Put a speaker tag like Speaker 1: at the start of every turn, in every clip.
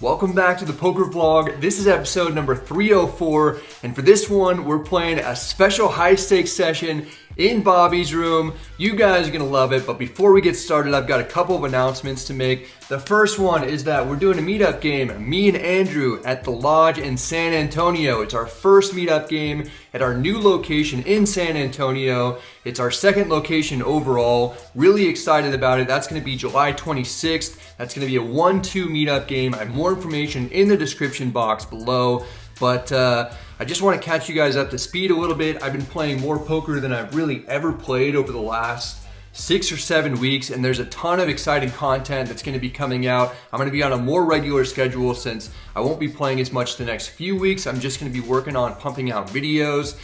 Speaker 1: Welcome back to the poker vlog. This is episode number 304, and for this one, we're playing a special high stakes session in Bobby's room. You guys are gonna love it, but before we get started, I've got a couple of announcements to make. The first one is that we're doing a meetup game, me and Andrew, at the Lodge in San Antonio. It's our first meetup game at our new location in San Antonio. It's our second location overall. Really excited about it. That's gonna be July 26th. That's gonna be a 1-2 meetup game. I have more information in the description box below, but I just want to catch you guys up to speed a little bit. I've been playing more poker than I've really ever played over the last 6 or 7 weeks, and there's a ton of exciting content that's going to be coming out. I'm going to be on a more regular schedule since I won't be playing as much the next few weeks. I'm just going to be working on pumping out videos.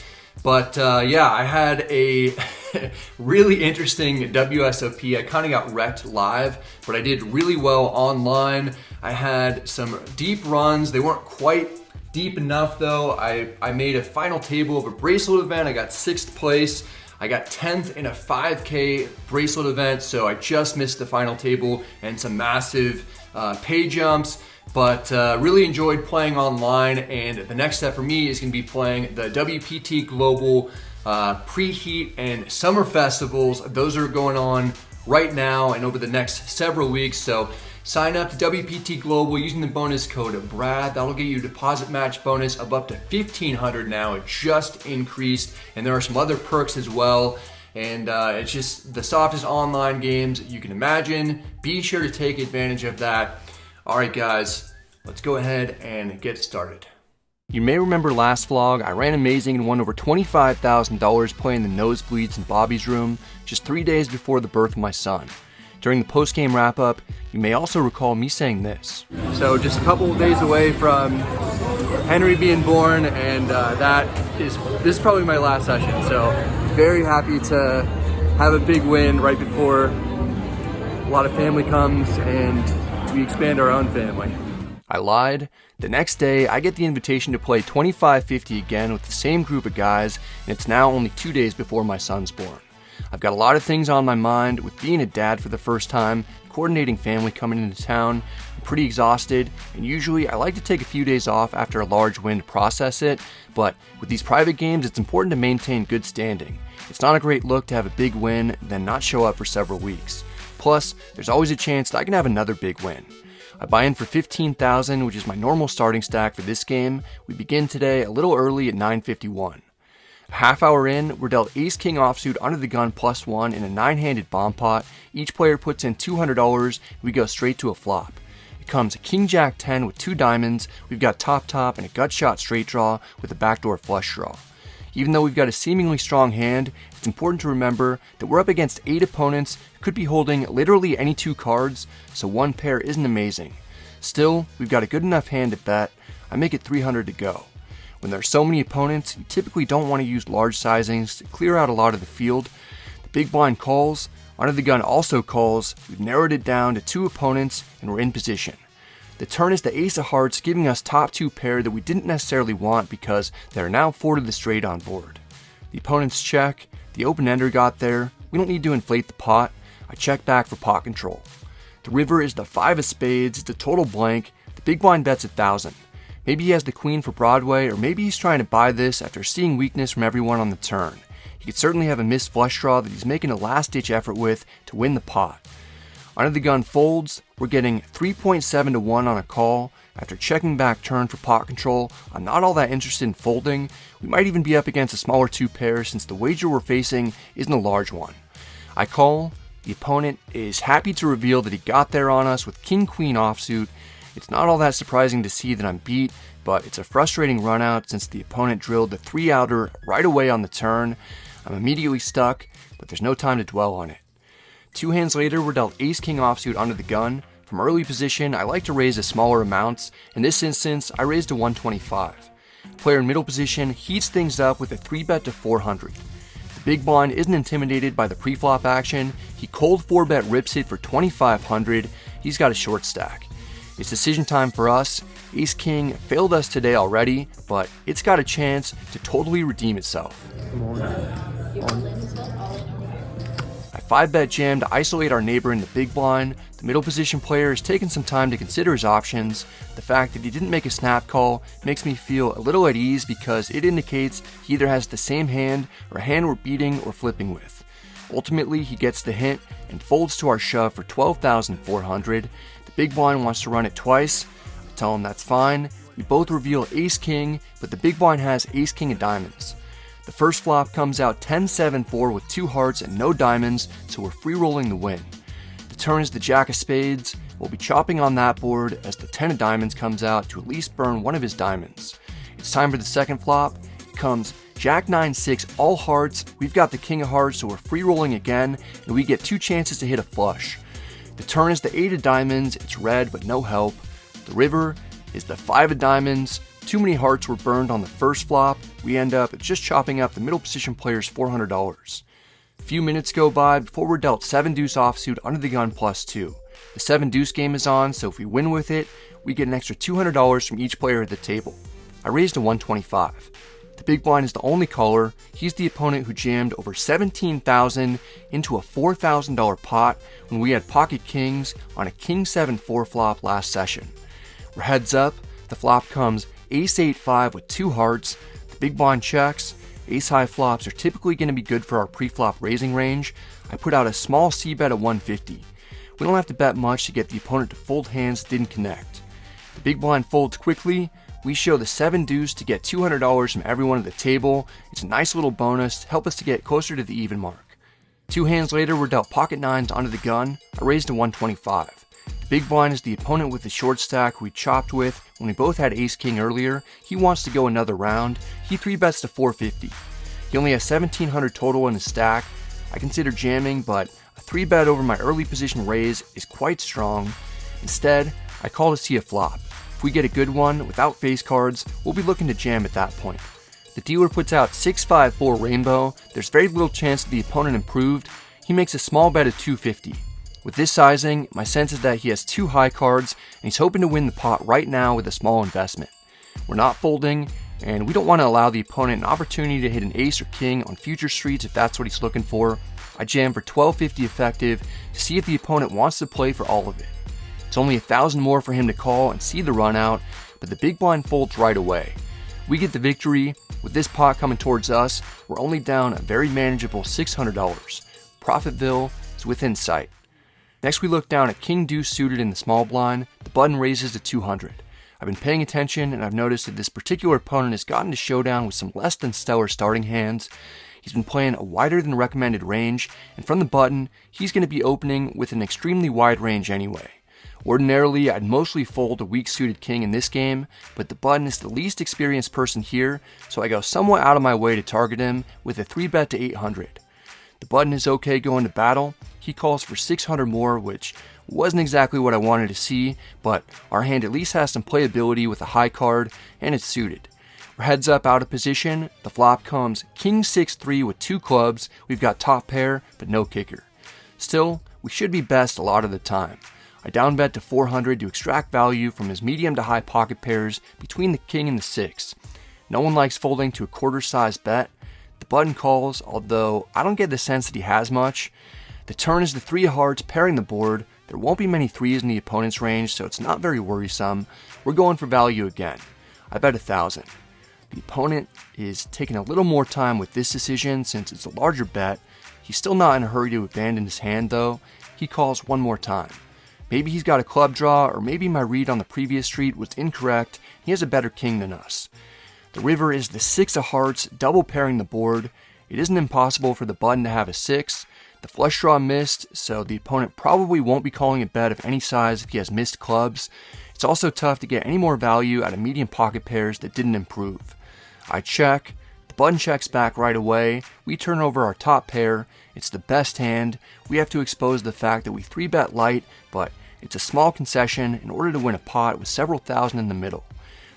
Speaker 1: But yeah, I had a really interesting WSOP. I kind of got wrecked live, but I did really well online. I had some deep runs. They weren't quite deep enough though. I made a final table of a bracelet event. I got 6th place. I got 10th in a 5K bracelet event, so I just missed the final table and some massive pay jumps. But really enjoyed playing online, and the next step for me is going to be playing the WPT Global Preheat and Summer Festivals. Those are going on right now and over the next several weeks, so sign up to WPT Global using the bonus code BRAD. That'll get you a deposit match bonus of up to $1,500 now. It just increased, and there are some other perks as well. And it's just the softest online games you can imagine. Be sure to take advantage of that. All right, guys, let's go ahead and get started. You may remember last vlog, I ran amazing and won over $25,000 playing the nosebleeds in Bobby's room just 3 days before the birth of my son. During the post-game wrap-up, you may also recall me saying this. So just a couple of days away from Henry being born, and this is probably my last session. So very happy to have a big win right before a lot of family comes and we expand our own family. I lied. The next day, I get the invitation to play 25-50 again with the same group of guys, and it's now only 2 days before my son's born. I've got a lot of things on my mind with being a dad for the first time, coordinating family coming into town. I'm pretty exhausted, and usually I like to take a few days off after a large win to process it, but with these private games, it's important to maintain good standing. It's not a great look to have a big win, then not show up for several weeks. Plus, there's always a chance that I can have another big win. I buy in for $15,000, which is my normal starting stack for this game. We begin today a little early at 9:51. A half hour in, we're dealt ace-king offsuit under the gun +1 in a 9-handed bomb pot. Each player puts in $200, and we go straight to a flop. It comes a king-jack-10 with 2 diamonds. We've got top-top and a gut shot straight draw with a backdoor flush draw. Even though we've got a seemingly strong hand, it's important to remember that we're up against 8 opponents who could be holding literally any 2 cards, so one pair isn't amazing. Still, we've got a good enough hand to bet. I make it 300 to go. When there are so many opponents, you typically don't want to use large sizings to clear out a lot of the field. The big blind calls, under the gun also calls. We've narrowed it down to 2 opponents and we're in position. The turn is the ace of hearts, giving us top 2 pair that we didn't necessarily want because there are now 4 to the straight on board. The opponents check, the open-ender got there. We don't need to inflate the pot. I check back for pot control. The river is the 5 of spades, it's a total blank. The big blind bets 1,000. Maybe he has the queen for Broadway, or maybe he's trying to buy this after seeing weakness from everyone on the turn. He could certainly have a missed flush draw that he's making a last-ditch effort with to win the pot. Under the gun folds, we're getting 3.7 to 1 on a call. After checking back turn for pot control, I'm not all that interested in folding. We might even be up against a smaller 2 pair since the wager we're facing isn't a large one. I call. The opponent is happy to reveal that he got there on us with king-queen offsuit. It's not all that surprising to see that I'm beat, but it's a frustrating run out since the opponent drilled the 3-outer right away on the turn. I'm immediately stuck, but there's no time to dwell on it. 2 hands later, we're dealt ace-king offsuit under the gun. From early position, I like to raise to smaller amounts. In this instance, I raised to 125. Player in middle position heats things up with a 3-bet to 400. The big blind isn't intimidated by the pre-flop action. He cold 4-bet rips it for 2,500. He's got a short stack. It's decision time for us. Ace-king failed us today already, but it's got a chance to totally redeem itself. I 5-bet jam to isolate our neighbor in the big blind. The middle position player has taken some time to consider his options. The fact that he didn't make a snap call makes me feel a little at ease because it indicates he either has the same hand or a hand we're beating or flipping with. Ultimately, he gets the hint and folds to our shove for 12,400. The big blind wants to run it twice. I tell him that's fine. We both reveal ace-king, but the big blind has ace-king of diamonds. The first flop comes out 10-7-4 with 2 hearts and no diamonds, so we're free-rolling the win. The turn is the jack of spades. We'll be chopping on that board as the 10 of diamonds comes out to at least burn one of his diamonds. It's time for the second flop. It comes jack 9-6, all hearts. We've got the king of hearts, so we're free-rolling again, and we get 2 chances to hit a flush. The turn is the 8 of diamonds. It's red, but no help. The river is the 5 of diamonds. Too many hearts were burned on the first flop. We end up just chopping up the middle position player's $400. A few minutes go by before we're dealt 7-deuce offsuit under the gun +2. The 7-deuce game is on, so if we win with it, we get an extra $200 from each player at the table. I raised to 125. The big blind is the only caller. He's the opponent who jammed over $17,000 into a $4,000 pot when we had pocket kings on a king 7-4 flop last session. We're heads up. The flop comes ace 8-5 with 2 hearts. The big blind checks. Ace high flops are typically going to be good for our pre-flop raising range. I put out a small c-bet of 150. We don't have to bet much to get the opponent to fold hands that didn't connect. The big blind folds quickly. We show the 7-deuce to get $200 from everyone at the table. It's a nice little bonus to help us to get closer to the even mark. 2 hands later, we're dealt pocket 9s under the gun. I raised to 125. The big blind is the opponent with the short stack who we chopped with when we both had ace-king earlier. He wants to go another round. He 3-bets to 450. He only has 1,700 total in his stack. I consider jamming, but a 3-bet over my early position raise is quite strong. Instead, I call to see a flop. If we get a good one without face cards, we'll be looking to jam at that point. The dealer puts out 6-5-4 rainbow. There's very little chance that the opponent improved. He makes a small bet of 250. With this sizing, my sense is that he has 2 high cards and he's hoping to win the pot right now with a small investment. We're not folding, and we don't want to allow the opponent an opportunity to hit an ace or king on future streets if that's what he's looking for. I jam for $12.50 effective to see if the opponent wants to play for all of it. It's only 1,000 more for him to call and see the run out, but the big blind folds right away. We get the victory. With this pot coming towards us, we're only down a very manageable $600. Profitville is within sight. Next, we look down at king deuce suited in the small blind. The button raises to 200. I've been paying attention and I've noticed that this particular opponent has gotten to showdown with some less than stellar starting hands. He's been playing a wider than recommended range, and from the button, he's going to be opening with an extremely wide range anyway. Ordinarily, I'd mostly fold a weak suited king in this game, but the button is the least experienced person here, so I go somewhat out of my way to target him with a 3-bet to 800. The button is okay going to battle. He calls for 600 more, which wasn't exactly what I wanted to see, but our hand at least has some playability with a high card, and it's suited. We're heads up out of position. The flop comes king 6-3 with 2 clubs. We've got top pair, but no kicker. Still, we should be best a lot of the time. I downbet to 400 to extract value from his medium to high pocket pairs between the king and the 6. No one likes folding to a quarter-sized bet. The button calls, although I don't get the sense that he has much. The turn is the 3 of hearts pairing the board. There won't be many 3s in the opponent's range, so it's not very worrisome. We're going for value again. I bet 1,000. The opponent is taking a little more time with this decision since it's a larger bet. He's still not in a hurry to abandon his hand though. He calls one more time. Maybe he's got a club draw, or maybe my read on the previous street was incorrect. He has a better king than us. The river is the 6 of hearts, double pairing the board. It isn't impossible for the button to have a 6. The flush draw missed, so the opponent probably won't be calling a bet of any size if he has missed clubs. It's also tough to get any more value out of medium pocket pairs that didn't improve. I check. The button checks back right away. We turn over our top pair. It's the best hand. We have to expose the fact that we 3-bet light, but it's a small concession in order to win a pot with several thousand in the middle.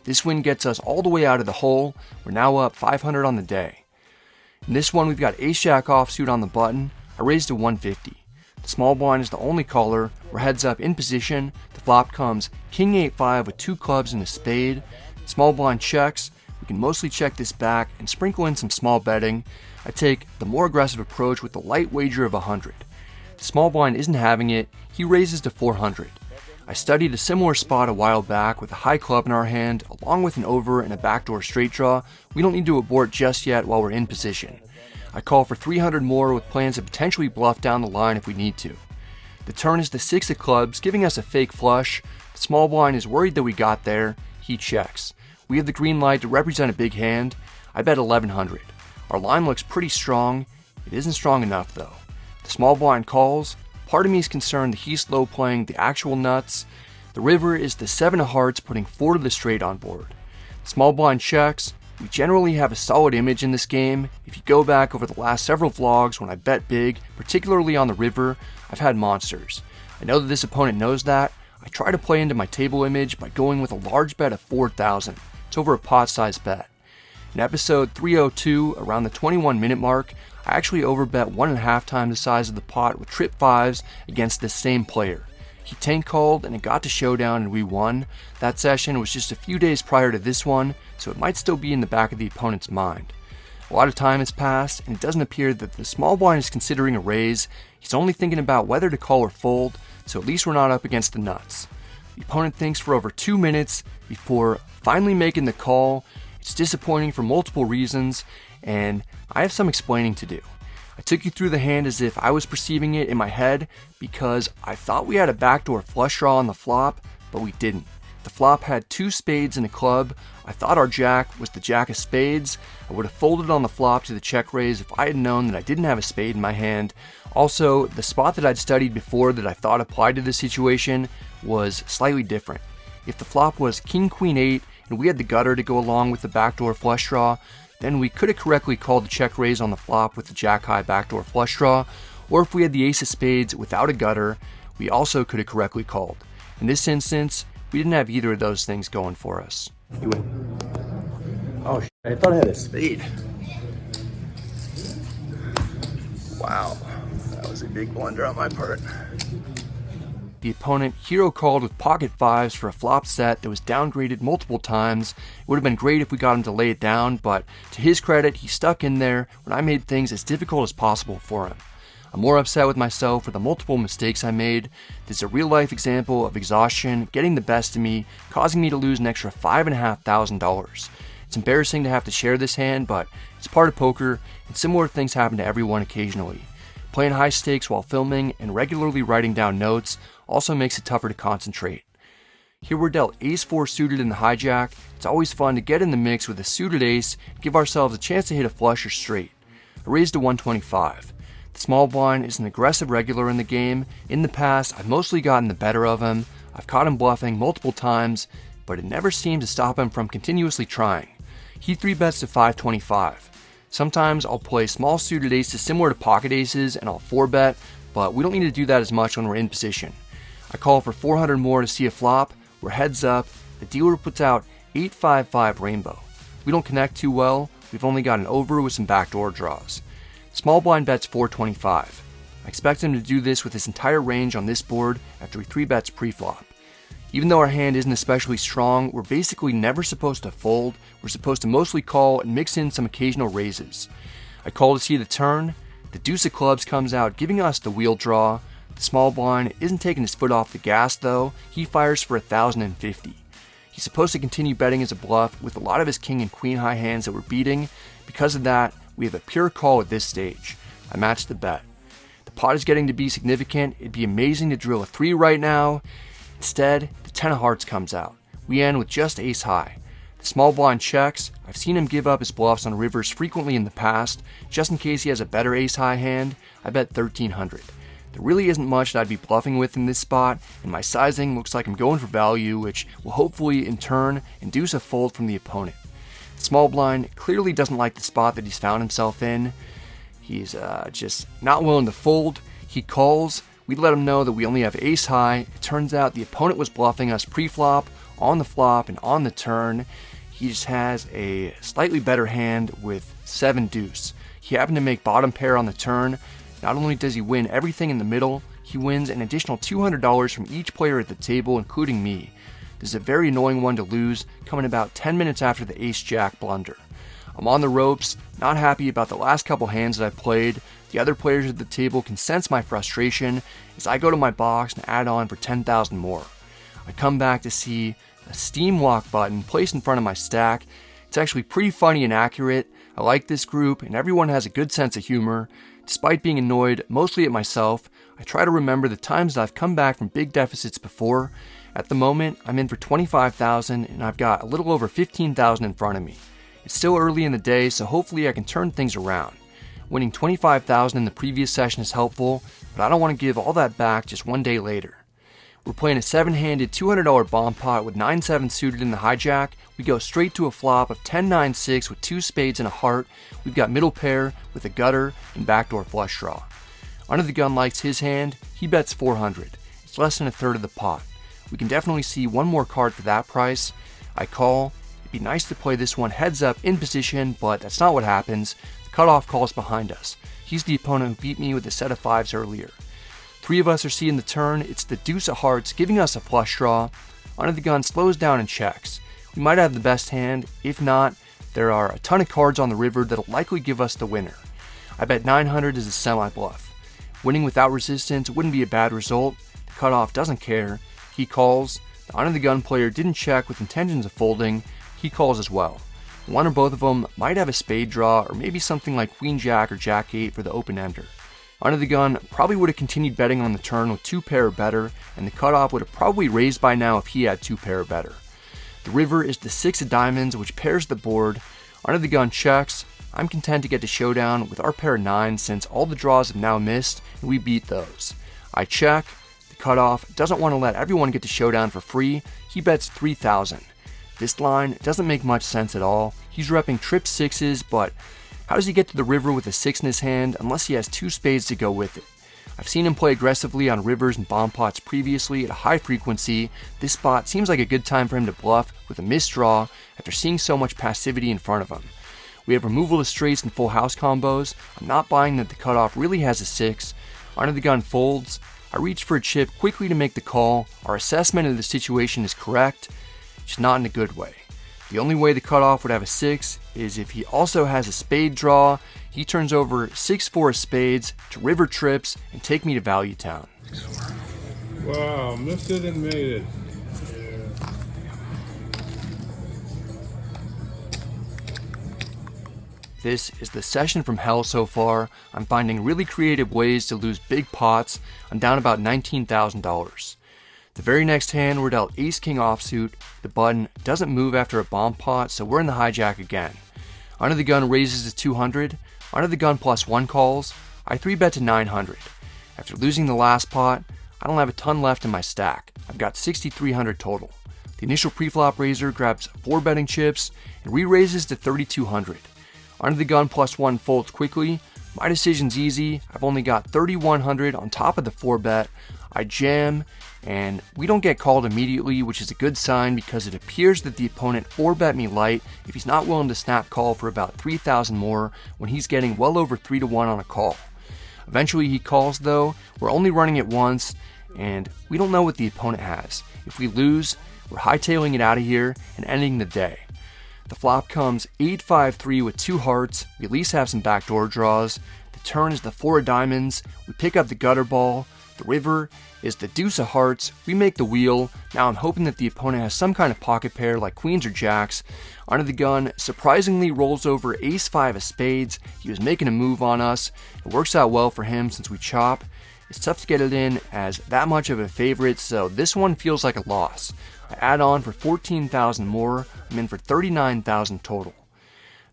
Speaker 1: This win gets us all the way out of the hole. We're now up 500 on the day. In this one, we've got ace-jack offsuit on the button. I raised to 150. The small blind is the only caller. We're heads up in position. The flop comes king 8-5 with 2 clubs and a spade. Small blind checks. We can mostly check this back and sprinkle in some small betting. I take the more aggressive approach with the light wager of 100. The small blind isn't having it, he raises to 400. I studied a similar spot a while back with a high club in our hand, along with an over and a backdoor straight draw. We don't need to abort just yet while we're in position. I call for 300 more with plans to potentially bluff down the line if we need to. The turn is the 6 of clubs, giving us a fake flush. The small blind is worried that we got there. He checks. We have the green light to represent a big hand. I bet 1100. Our line looks pretty strong. It isn't strong enough though. The small blind calls. Part of me is concerned that he's slow playing the actual nuts. The river is the 7 of hearts, putting 4 to the straight on board. The small blind checks. We generally have a solid image in this game. If you go back over the last several vlogs when I bet big, particularly on the river, I've had monsters. I know that this opponent knows that. I try to play into my table image by going with a large bet of 4,000. It's over a pot-sized bet. In episode 302, around the 21-minute mark, I actually overbet 1.5 times the size of the pot with trip 5s against this same player. He tank called and it got to showdown and we won. That session was just a few days prior to this one, so it might still be in the back of the opponent's mind. A lot of time has passed and it doesn't appear that the small blind is considering a raise. He's only thinking about whether to call or fold, so at least we're not up against the nuts. The opponent thinks for over 2 minutes before finally making the call. It's disappointing for multiple reasons, and I have some explaining to do. I took you through the hand as if I was perceiving it in my head because I thought we had a backdoor flush draw on the flop, but we didn't. The flop had 2 spades and a club. I thought our jack was the jack of spades. I would have folded on the flop to the check raise if I had known that I didn't have a spade in my hand. Also, the spot that I'd studied before that I thought applied to this situation was slightly different. If the flop was king queen 8 and we had the gutter to go along with the backdoor flush draw, then we could have correctly called the check raise on the flop with the jack high backdoor flush draw, or if we had the ace of spades without a gutter, we also could have correctly called. In this instance, we didn't have either of those things going for us. Oh, I thought I had a spade. Wow, that was a big blunder on my part. The opponent hero called with pocket 5s for a flop set that was downgraded multiple times. It would have been great if we got him to lay it down, but to his credit, he stuck in there when I made things as difficult as possible for him. I'm more upset with myself for the multiple mistakes I made. This is a real life example of exhaustion getting the best of me, causing me to lose an extra $5,500. It's embarrassing to have to share this hand, but it's part of poker, and similar things happen to everyone occasionally. Playing high stakes while filming and regularly writing down notes also makes it tougher to concentrate. Here we're dealt ace-4 suited in the hijack. It's always fun to get in the mix with a suited ace and give ourselves a chance to hit a flush or straight. I raised to 125. The small blind is an aggressive regular in the game. In the past, I've mostly gotten the better of him. I've caught him bluffing multiple times, but it never seemed to stop him from continuously trying. He 3-bets to 525. Sometimes I'll play small suited aces similar to pocket aces and I'll 4-bet, but we don't need to do that as much when we're in position. I call for 400 more to see a flop. We're heads up. The dealer puts out 855 rainbow. We don't connect too well. We've only got an over with some backdoor draws. Small blind bets 425. I expect him to do this with his entire range on this board after he 3-bets pre-flop. Even though our hand isn't especially strong, we're basically never supposed to fold. We're supposed to mostly call and mix in some occasional raises. I call to see the turn. The deuce of clubs comes out, giving us the wheel draw. The small blind isn't taking his foot off the gas though. He fires for 1,050. He's supposed to continue betting as a bluff with a lot of his king and queen high hands that we're beating. Because of that, we have a pure call at this stage. I match the bet. The pot is getting to be significant. It'd be amazing to drill a 3 right now. Instead, the 10 of hearts comes out. We end with just ace high. The small blind checks. I've seen him give up his bluffs on rivers frequently in the past. Just in case he has a better ace high hand, I bet 1,300. There really isn't much that I'd be bluffing with in this spot, and my sizing looks like I'm going for value, which will hopefully in turn induce a fold from the opponent. The small blind clearly doesn't like the spot that he's found himself in. He's just not willing to fold. He calls. We let him know that we only have ace high. It turns out the opponent was bluffing us pre-flop, on the flop, and on the turn. He just has a slightly better hand with 7 deuce. He happened to make bottom pair on the turn. Not only does he win everything in the middle, he wins an additional $200 from each player at the table, including me. This is a very annoying one to lose, coming about 10 minutes after the ace-jack blunder. I'm on the ropes, not happy about the last couple hands that I played. The other players at the table can sense my frustration as I go to my box and add on for 10,000 more. I come back to see a steam walk button placed in front of my stack. It's actually pretty funny and accurate. I like this group and everyone has a good sense of humor. Despite being annoyed mostly at myself, I try to remember the times that I've come back from big deficits before. At the moment, I'm in for 25,000 and I've got a little over 15,000 in front of me. It's still early in the day, so hopefully I can turn things around. Winning 25,000 in the previous session is helpful, but I don't want to give all that back just one day later. We're playing a 7-handed $200 bomb pot with 9-7 suited in the hijack. We go straight to a flop of 10-9-6 with 2 spades and a heart. We've got middle pair with a gutter and backdoor flush draw. Under the gun likes his hand. He bets 400. It's less than a third of the pot. We can definitely see one more card for that price. I call. It'd be nice to play this one heads up in position, but that's not what happens. The cutoff calls behind us. He's the opponent who beat me with a set of 5s earlier. 3 of us are seeing the turn. It's the deuce of hearts giving us a flush draw. Under the gun slows down and checks. We might have the best hand. If not, there are a ton of cards on the river that'll likely give us the winner. I bet 900 is a semi-bluff. Winning without resistance wouldn't be a bad result. The cutoff doesn't care. He calls. The under the gun player didn't check with intentions of folding. He calls as well. One or both of them might have a spade draw or maybe something like queen jack or jack 8 for the open ender. Under the gun probably would have continued betting on the turn with 2 pair or better, and the cutoff would have probably raised by now if he had 2 pair or better. The river is the 6 of diamonds, which pairs the board. Under the gun checks. I'm content to get to showdown with our pair of 9s since all the draws have now missed and we beat those. I check. The cutoff doesn't want to let everyone get to showdown for free. He bets 3,000. This line doesn't make much sense at all. He's repping trip 6s, but how does he get to the river with a 6 in his hand unless he has 2 spades to go with it? I've seen him play aggressively on rivers and bomb pots previously at a high frequency. This spot seems like a good time for him to bluff with a missed draw after seeing so much passivity in front of him. We have removal of straights and full house combos. I'm not buying that the cutoff really has a 6. Under the gun folds. I reach for a chip quickly to make the call. Our assessment of the situation is correct, just not in a good way. The only way the cutoff would have a 6 is if he also has a spade draw. He turns over 6-4 spades to river trips and take me to Value Town.
Speaker 2: Wow, missed it and made it.
Speaker 1: This is the session from hell so far. I'm finding really creative ways to lose big pots. I'm down about $19,000. The very next hand, we're dealt ace-king offsuit. The button doesn't move after a bomb pot, so we're in the hijack again. Under the gun raises to 200. Under the gun +1 calls. I 3-bet to 900. After losing the last pot, I don't have a ton left in my stack. I've got 6,300 total. The initial preflop raiser grabs 4 betting chips and re-raises to 3,200. Under the gun +1 folds quickly. My decision's easy. I've only got 3,100 on top of the 4-bet. I jam, and we don't get called immediately, which is a good sign because it appears that the opponent 4-bet me light if he's not willing to snap call for about 3,000 more when he's getting well over 3-1 on a call. Eventually he calls though. We're only running it once, and we don't know what the opponent has. If we lose, we're hightailing it out of here and ending the day. The flop comes 8-5-3 with 2 hearts. We at least have some backdoor draws. The turn is the 4 of diamonds. We pick up the gutter ball. The river is the deuce of hearts. We make the wheel. Now I'm hoping that the opponent has some kind of pocket pair like queens or jacks. Under the gun surprisingly rolls over ace-5 of spades. He was making a move on us. It works out well for him since we chop. It's tough to get it in as that much of a favorite, so this one feels like a loss. I add on for 14,000 more. I'm in for 39,000 total.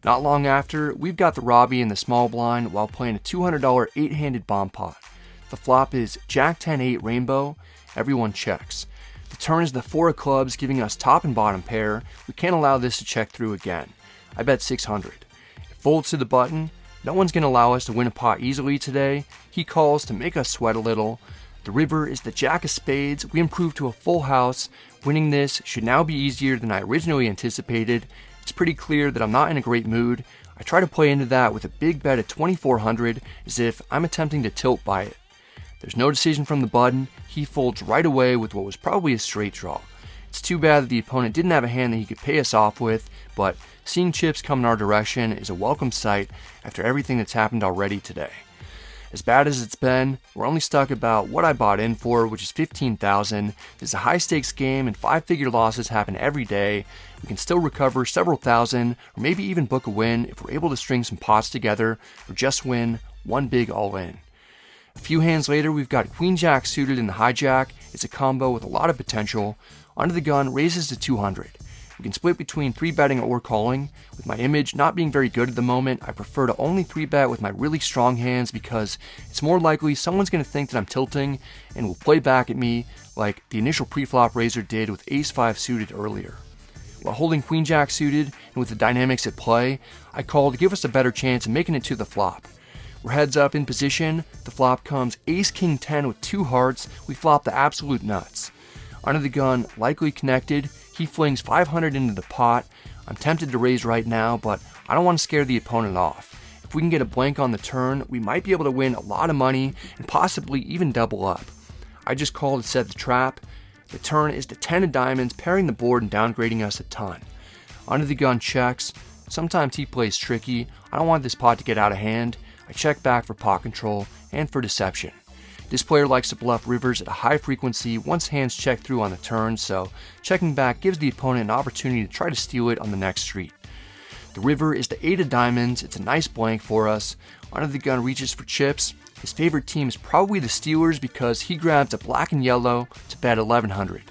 Speaker 1: Not long after, we've got the Robbie in the small blind while playing a $200 8-handed bomb pot. The flop is Jack 10-8 rainbow. Everyone checks. The turn is the 4 of clubs, giving us top and bottom pair. We can't allow this to check through again. I bet 600. It folds to the button. No one's going to allow us to win a pot easily today. He calls to make us sweat a little. The river is the jack of spades. We improve to a full house. Winning this should now be easier than I originally anticipated. It's pretty clear that I'm not in a great mood. I try to play into that with a big bet at 2,400 as if I'm attempting to tilt by it. There's no decision from the button. He folds right away with what was probably a straight draw. It's too bad that the opponent didn't have a hand that he could pay us off with, but seeing chips come in our direction is a welcome sight after everything that's happened already today. As bad as it's been, we're only stuck about what I bought in for, which is $15,000. It's a high stakes game and 5-figure losses happen every day. We can still recover several thousand, or maybe even book a win if we're able to string some pots together, or just win one big all-in. A few hands later, we've got Queen Jack suited in the hijack. It's a combo with a lot of potential. Under the gun raises to 200. We can split between 3-betting or calling. With my image not being very good at the moment, I prefer to only 3-bet with my really strong hands because it's more likely someone's going to think that I'm tilting and will play back at me like the initial pre-flop raiser did with Ace-5 suited earlier. While holding Queen Jack suited and with the dynamics at play, I call to give us a better chance of making it to the flop. We're heads up in position, the flop comes Ace-King 10 with 2 hearts, we flop the absolute nuts. Under the gun, likely connected, he flings 500 into the pot. I'm tempted to raise right now, but I don't want to scare the opponent off. If we can get a blank on the turn, we might be able to win a lot of money and possibly even double up. I just call to set the trap. The turn is the 10 of diamonds, pairing the board and downgrading us a ton. Under the gun checks. Sometimes he plays tricky. I don't want this pot to get out of hand. I check back for pot control and for deception. This player likes to bluff rivers at a high frequency once hands check through on the turn, so checking back gives the opponent an opportunity to try to steal it on the next street. The river is the 8 of diamonds, it's a nice blank for us. Under the gun reaches for chips. His favorite team is probably the Steelers because he grabs a black and yellow to bet 1100.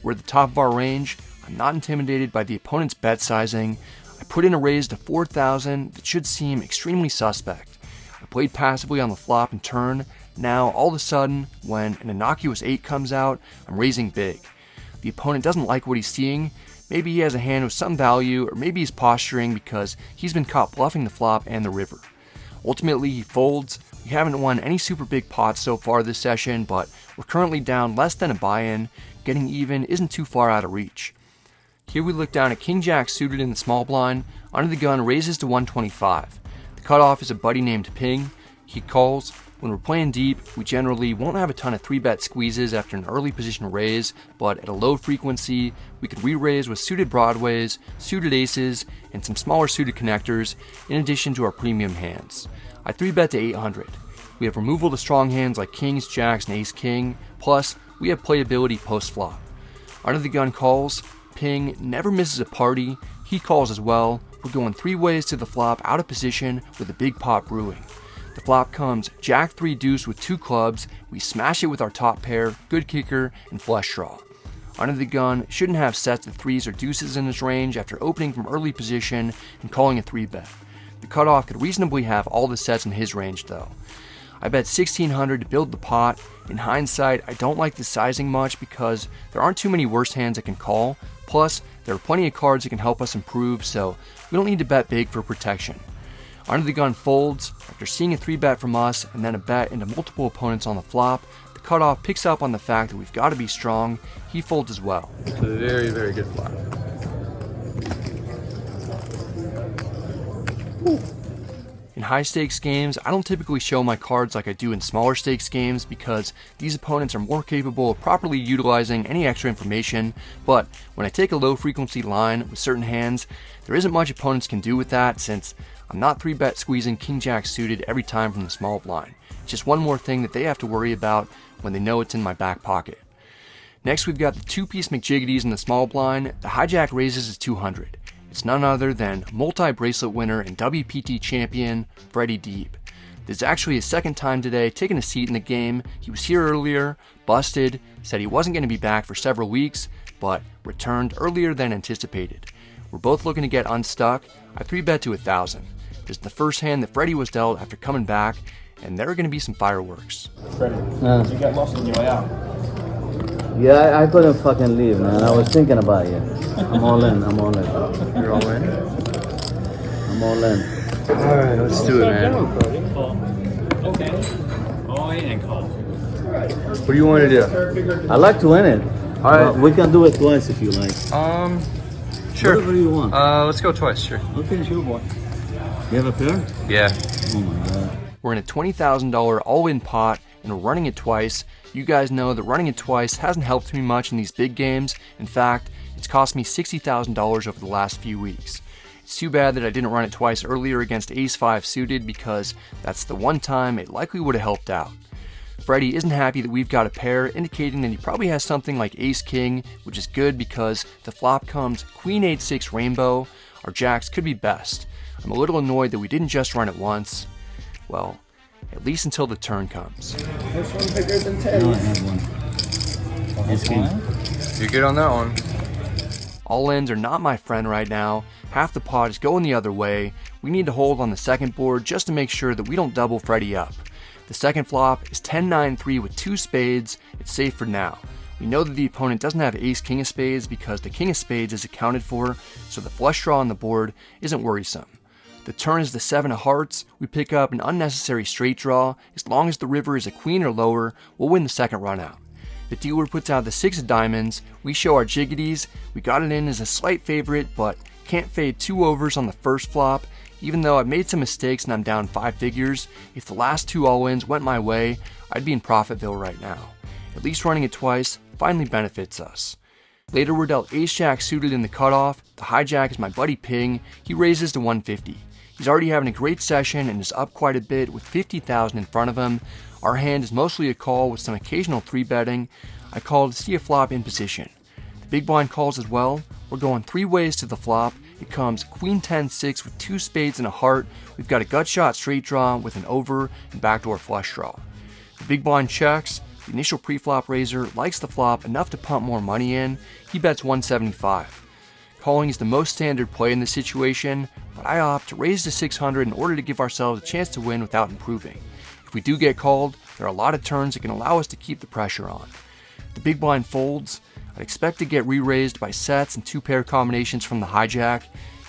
Speaker 1: We're at the top of our range. I'm not intimidated by the opponent's bet sizing. I put in a raise to 4,000 that should seem extremely suspect. I played passively on the flop and turn. Now, all of a sudden, when an innocuous 8 comes out, I'm raising big. The opponent doesn't like what he's seeing. Maybe he has a hand with some value, or maybe he's posturing because he's been caught bluffing the flop and the river. Ultimately, he folds. We haven't won any super big pots so far this session, but we're currently down less than a buy-in. Getting even isn't too far out of reach. Here we look down at King Jack suited in the small blind. Under the gun raises to 125. The cutoff is a buddy named Ping. He calls. When we're playing deep, we generally won't have a ton of 3-bet squeezes after an early position raise, but at a low frequency, we could re-raise with suited broadways, suited aces, and some smaller suited connectors, in addition to our premium hands. I 3-bet to 800. We have removal to strong hands like kings, jacks, and ace-king, plus we have playability post-flop. Under the gun calls. Ping never misses a party. He calls as well. We're going 3 ways to the flop out of position with a big pot brewing. The flop comes Jack 3 deuce with 2 clubs. We smash it with our top pair, good kicker, and flush draw. Under the gun shouldn't have sets of 3s or deuces in his range after opening from early position and calling a 3-bet. The cutoff could reasonably have all the sets in his range though. I bet 1600 to build the pot. In hindsight, I don't like the sizing much because there aren't too many worse hands that can call. Plus, there are plenty of cards that can help us improve, so we don't need to bet big for protection. Under the gun folds. After seeing a 3-bet from us and then a bet into multiple opponents on the flop, the cutoff picks up on the fact that we've got to be strong. He folds as well.
Speaker 3: It's a very, very good flop.
Speaker 1: In high stakes games, I don't typically show my cards like I do in smaller stakes games because these opponents are more capable of properly utilizing any extra information, but when I take a low frequency line with certain hands, there isn't much opponents can do with that since I'm not 3-bet squeezing King Jack suited every time from the small blind. It's just one more thing that they have to worry about when they know it's in my back pocket. Next we've got the 2-piece McJiggities in the small blind. The hijack raises is 200. It's none other than multi-bracelet winner and WPT champion, Freddie Deep. This is actually his second time today taking a seat in the game. He was here earlier, busted, said he wasn't going to be back for several weeks, but returned earlier than anticipated. We're both looking to get unstuck. I 3-bet to 1,000. This is the first hand that Freddie was dealt after coming back, and there are going to be some fireworks.
Speaker 4: Freddie, did you get lost on your way out?
Speaker 5: Yeah, I couldn't fucking leave, man. I was thinking about you. I'm all in. I'm all in.
Speaker 3: You're all in?
Speaker 5: I'm all in.
Speaker 3: Alright, let's do it, man.
Speaker 4: Okay. All in and call.
Speaker 3: What do you want to do?
Speaker 5: I like to win it.
Speaker 3: Alright.
Speaker 5: We can do it twice if you like.
Speaker 3: Sure.
Speaker 5: Whatever you want.
Speaker 3: Let's go twice, sure.
Speaker 5: Okay, sure, boy. You have a pair?
Speaker 3: Yeah.
Speaker 5: Oh my god.
Speaker 1: We're in a $20,000 all-in pot, and we're running it twice. You guys know that running it twice hasn't helped me much in these big games. In fact, it's cost me $60,000 over the last few weeks. It's too bad that I didn't run it twice earlier against ace-5 suited, because that's the one time it likely would have helped out. Freddy isn't happy that we've got a pair, indicating that he probably has something like ace-king, which is good because if the flop comes queen 8-6 rainbow, our jacks could be best. I'm a little annoyed that we didn't just run it once. Well, at least until the turn comes.
Speaker 5: This one bigger than 10. No, I have one. Ace-king.
Speaker 3: You're good on that one.
Speaker 1: All-ins are not my friend right now. Half the pot is going the other way. We need to hold on the second board just to make sure that we don't double Freddy up. The second flop is 10-9-3 with 2 spades. It's safe for now. We know that the opponent doesn't have ace-king of spades because the king of spades is accounted for, so the flush draw on the board isn't worrisome. The turn is the 7 of hearts. We pick up an unnecessary straight draw. As long as the river is a queen or lower, we'll win the second run out. The dealer puts out the 6 of diamonds. We show our jiggities. We got it in as a slight favorite, but can't fade 2 overs on the first flop. Even though I've made some mistakes and I'm down 5 figures, if the last 2 all-ins went my way, I'd be in Profitville right now. At least running it twice finally benefits us. Later we're dealt ace-jack suited in the cutoff. The hijack is my buddy Ping. He raises to 150. He's already having a great session and is up quite a bit with 50,000 in front of him. Our hand is mostly a call with some occasional 3-betting. I call to see a flop in position. The big blind calls as well. We're going 3 ways to the flop. It comes queen 10-6 with 2 spades and a heart. We've got a gut shot straight draw with an over and backdoor flush draw. The big blind checks. The initial pre-flop raiser likes the flop enough to pump more money in. He bets 175. Calling is the most standard play in this situation, but I opt to raise to 600 in order to give ourselves a chance to win without improving. If we do get called, there are a lot of turns that can allow us to keep the pressure on. The big blind folds. I'd expect to get re-raised by sets and 2-pair combinations from the hijack.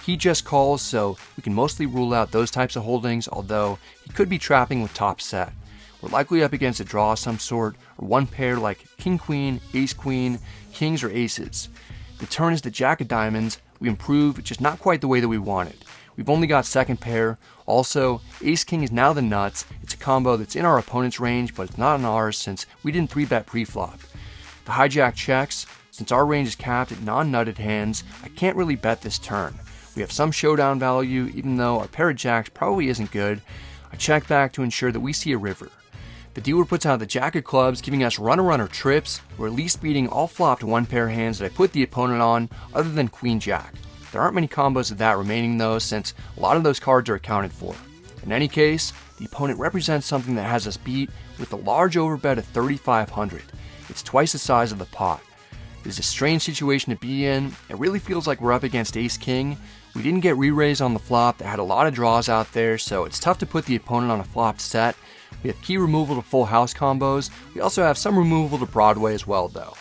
Speaker 1: He just calls, so we can mostly rule out those types of holdings, although he could be trapping with top set. We're likely up against a draw of some sort, or one pair like king-queen, ace-queen, kings, or aces. The turn is the jack of diamonds. We improve, just not quite the way that we wanted. We've only got second pair. Also, ace-king is now the nuts. It's a combo that's in our opponent's range, but it's not in ours since we didn't 3-bet pre-flop. The hijack checks. Since our range is capped at non-nutted hands, I can't really bet this turn. We have some showdown value, even though our pair of jacks probably isn't good. I check back to ensure that we see a river. The dealer puts out the jack of clubs, giving us runner-runner trips. We're at least beating all flopped 1-pair hands that I put the opponent on, other than queen-jack. There aren't many combos of that remaining though, since a lot of those cards are accounted for. In any case, the opponent represents something that has us beat with a large overbet of 3,500. It's twice the size of the pot. It's a strange situation to be in. It really feels like we're up against ace-king. We didn't get re-raised on the flop that had a lot of draws out there, so it's tough to put the opponent on a flop set. We have key removal to full house combos. We also have some removal to Broadway as well though.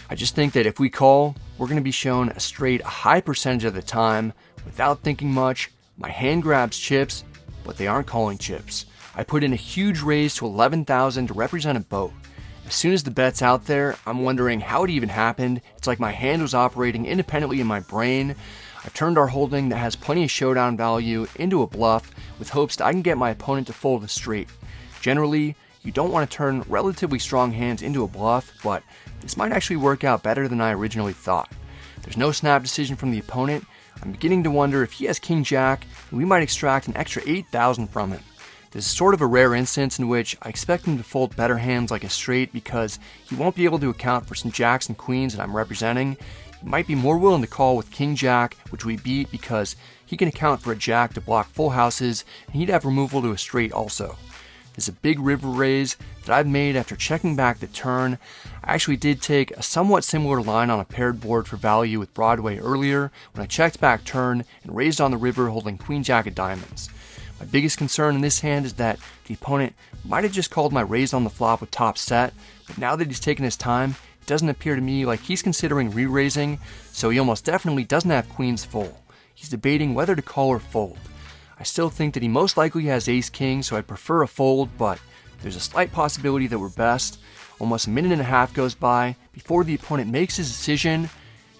Speaker 1: I just think that if we call, we're going to be shown a straight a high percentage of the time. Without thinking much, my hand grabs chips, but they aren't calling chips. I put in a huge raise to 11,000 to represent a boat. As soon as the bet's out there, I'm wondering how it even happened. It's like my hand was operating independently in my brain. I've turned our holding that has plenty of showdown value into a bluff with hopes that I can get my opponent to fold a straight. Generally, you don't want to turn relatively strong hands into a bluff, but this might actually work out better than I originally thought. There's no snap decision from the opponent. I'm beginning to wonder if he has king-jack, and we might extract an extra 8,000 from him. This is sort of a rare instance in which I expect him to fold better hands like a straight because he won't be able to account for some jacks and queens that I'm representing. He might be more willing to call with king-jack, which we beat because he can account for a jack to block full houses, and he'd have removal to a straight also. There's a big river raise that I've made after checking back the turn. I actually did take a somewhat similar line on a paired board for value with Broadway earlier when I checked back turn and raised on the river holding queen-jack of diamonds. My biggest concern in this hand is that the opponent might have just called my raise on the flop with top set, but now that he's taken his time, it doesn't appear to me like he's considering re-raising, so he almost definitely doesn't have queens full. He's debating whether to call or fold. I still think that he most likely has ace-king, so I'd prefer a fold, but there's a slight possibility that we're best. Almost a minute and a half goes by before the opponent makes his decision.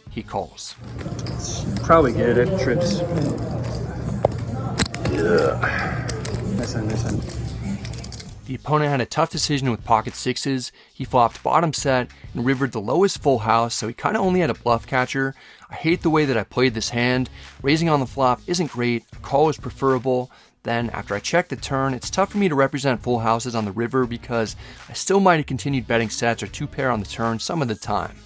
Speaker 1: He calls.
Speaker 3: Probably good at trips. Yeah. Nice one.
Speaker 1: The opponent had a tough decision with pocket sixes. He flopped bottom set and rivered the lowest full house, so he kind of only had a bluff catcher. I hate the way that I played this hand. Raising on the flop isn't great, a call is preferable. Then after I check the turn, it's tough for me to represent full houses on the river because I still might have continued betting sets or two pair on the turn some of the time.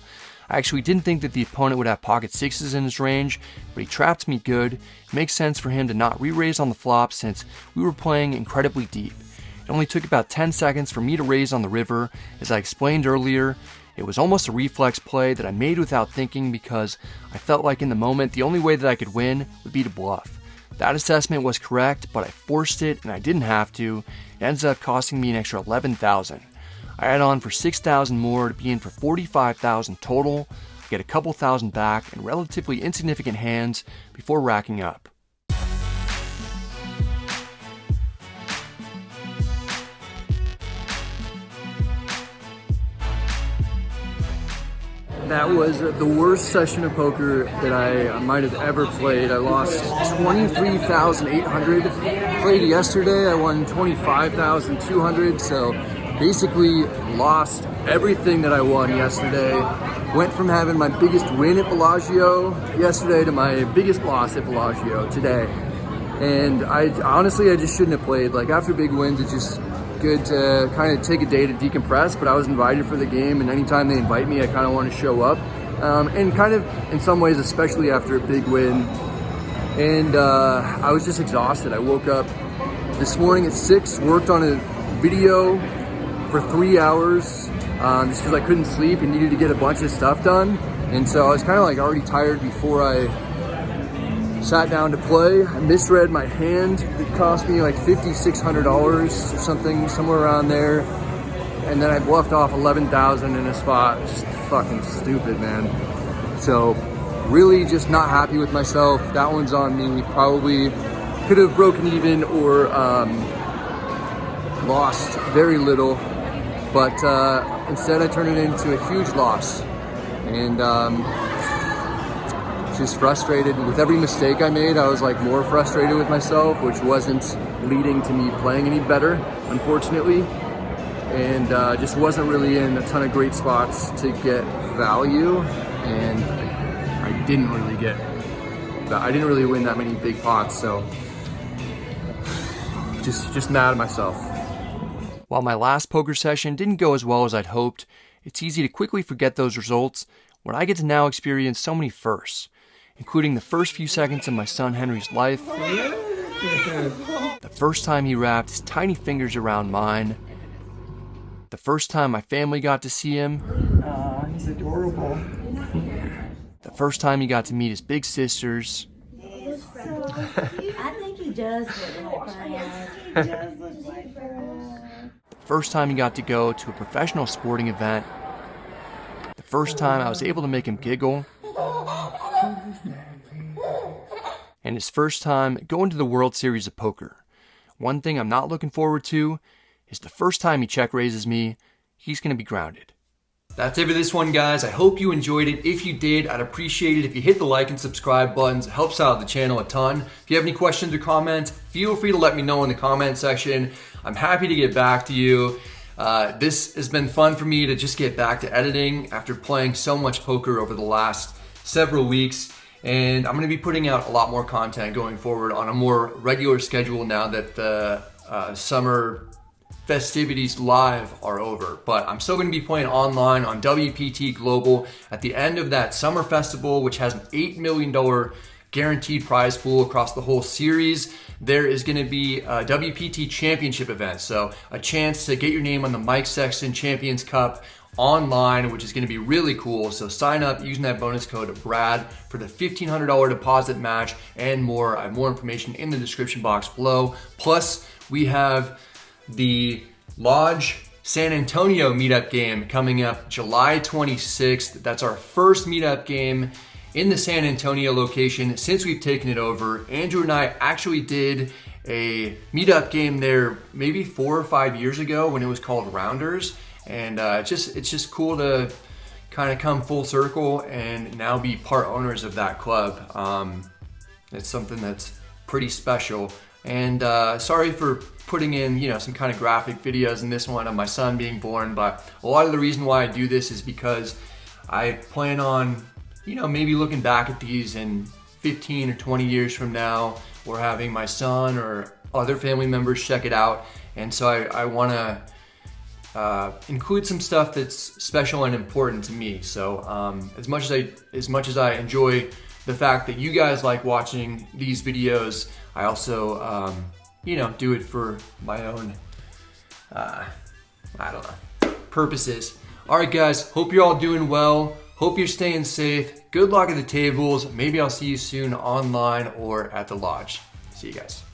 Speaker 1: I actually didn't think that the opponent would have pocket sixes in his range, but he trapped me good. It makes sense for him to not re-raise on the flop since we were playing incredibly deep. It only took about 10 seconds for me to raise on the river. As I explained earlier, it was almost a reflex play that I made without thinking because I felt like in the moment the only way that I could win would be to bluff. That assessment was correct, but I forced it and I didn't have to. It ends up costing me an extra $11,000. I add on for $6,000 more to be in for $45,000 total. I get a couple thousand back in relatively insignificant hands before racking up. That was the worst session of poker that I might have ever played. I lost $23,800. Played yesterday, I won $25,200. So basically lost everything that I won yesterday. Went from having my biggest win at Bellagio yesterday to my biggest loss at Bellagio today. And I just shouldn't have played. Like after big wins, it's just good to kind of take a day to decompress, but I was invited for the game, and anytime they invite me, I kind of want to show up. And kind of in some ways, especially after a big win. And I was just exhausted. I woke up this morning at 6, worked on a video for 3 hours just because I couldn't sleep and needed to get a bunch of stuff done. And so I was kind of like already tired before I sat down to play. I misread my hand. It cost me like $5,600 or something, somewhere around there. And then I bluffed off 11,000 in a spot. Just fucking stupid, man. So really just not happy with myself. That one's on me. Probably could have broken even or lost very little. But instead I turned it into a huge loss. And just frustrated with every mistake I made. I was like more frustrated with myself, which wasn't leading to me playing any better, unfortunately. And just wasn't really in a ton of great spots to get value. And I didn't really win that many big pots. So just mad at myself. While my last poker session didn't go as well as I'd hoped, it's easy to quickly forget those results when I get to now experience so many firsts, including the first few seconds of my son Henry's life, the first time he wrapped his tiny fingers around mine, the first time my family got to see him,
Speaker 6: he's adorable.
Speaker 1: the first time he got to meet his big sisters,
Speaker 6: He's so cute. I think he does look like that. He does look like that.
Speaker 1: the first time he got to go to a professional sporting event, the first time I was able to make him giggle, and his first time going to the World Series of Poker. One thing I'm not looking forward to is the first time he check raises me, he's going to be grounded. That's it for this one, guys. I hope you enjoyed it. If you did, I'd appreciate it if you hit the like and subscribe buttons. It helps out the channel a ton. If you have any questions or comments, feel free to let me know in the comment section. I'm happy to get back to you. This has been fun for me to just get back to editing after playing so much poker over the last several weeks. And I'm gonna be putting out a lot more content going forward on a more regular schedule now that the summer festivities live are over. But I'm still going to be playing online on WPT Global at the end of that summer festival, which has an $8 million guaranteed prize pool across the whole series. There is going to be a WPT championship event, so a chance to get your name on the Mike Sexton Champions Cup online, which is going to be really cool. So sign up using that bonus code BRAD for the $1,500 deposit match and more. I have more information in the description box below. Plus, we have the Lodge San Antonio meetup game coming up July 26th. That's our first meetup game in the San Antonio location since we've taken it over. Andrew and I actually did a meetup game there maybe 4 or 5 years ago when it was called Rounders. And it's just cool to kind of come full circle and now be part owners of that club. It's something that's pretty special. And sorry for putting in, you know, some kind of graphic videos in this one of my son being born, but a lot of the reason why I do this is because I plan on, you know, maybe looking back at these in 15 or 20 years from now, or having my son or other family members check it out. And so I want to include some stuff that's special and important to me. So as much as I enjoy the fact that you guys like watching these videos, I also you know, do it for my own I don't know, purposes. All right, guys, hope you're all doing well. Hope you're staying safe. Good luck at the tables. Maybe I'll see you soon online or at the lodge. See you guys.